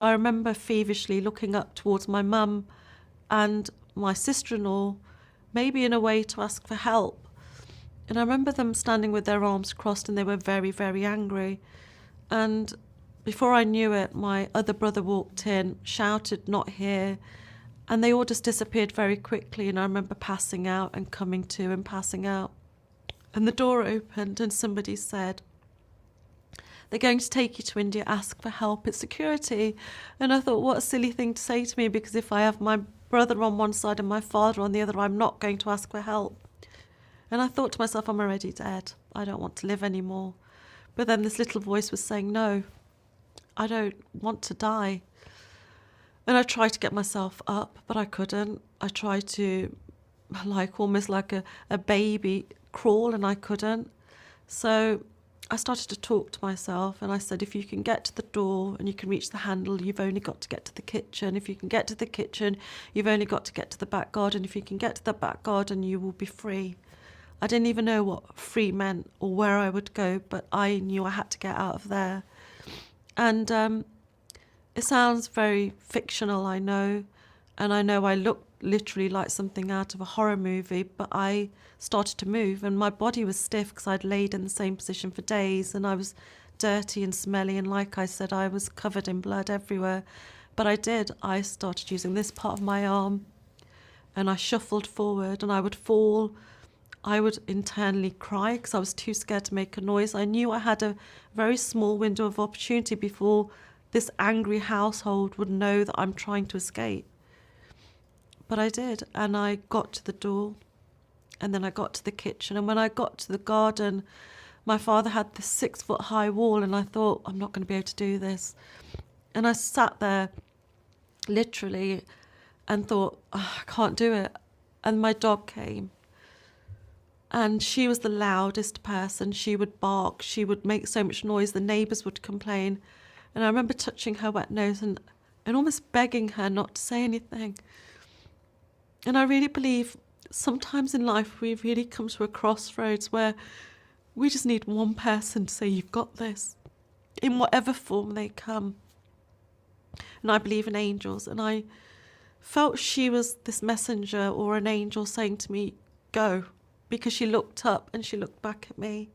I remember feverishly looking up towards my mum and my sister-in-law, maybe in a way to ask for help. And I remember them standing with their arms crossed, and they were very, very angry. And before I knew it, my other brother walked in, shouted, "Not here." And they all just disappeared very quickly. And I remember passing out and coming to and passing out. And the door opened and somebody said, "They're going to take you to India, ask for help, it's security." And I thought, what a silly thing to say to me, because if I have my brother on one side and my father on the other, I'm not going to ask for help. And I thought to myself, I'm already dead. I don't want to live anymore. But then this little voice was saying, no, I don't want to die. And I tried to get myself up, but I couldn't. I tried to, almost like a baby, crawl, and I couldn't. So I started to talk to myself, and I said, if you can get to the door and you can reach the handle, you've only got to get to the kitchen. If you can get to the kitchen, you've only got to get to the back garden. If you can get to the back garden, you will be free. I didn't even know what free meant or where I would go, but I knew I had to get out of there. And it sounds very fictional, I know. And I know I look literally like something out of a horror movie, but I started to move, and my body was stiff because I'd laid in the same position for days, and I was dirty and smelly, and like I said, I was covered in blood everywhere. But I started using this part of my arm, and I shuffled forward, and I would fall. I would internally cry because I was too scared to make a noise. I knew I had a very small window of opportunity before this angry household would know that I'm trying to escape. But I did, and I got to the door, and then I got to the kitchen, and when I got to the garden, my father had this 6-foot high wall, and I thought, I'm not going to be able to do this. And I sat there, literally, and thought, I can't do it. And my dog came. And she was the loudest person. She would bark. She would make so much noise. The neighbours would complain. And I remember touching her wet nose and almost begging her not to say anything. And I really believe sometimes in life we really come to a crossroads where we just need one person to say, you've got this, in whatever form they come. And I believe in angels. And I felt she was this messenger or an angel saying to me, go. Because she looked up and she looked back at me.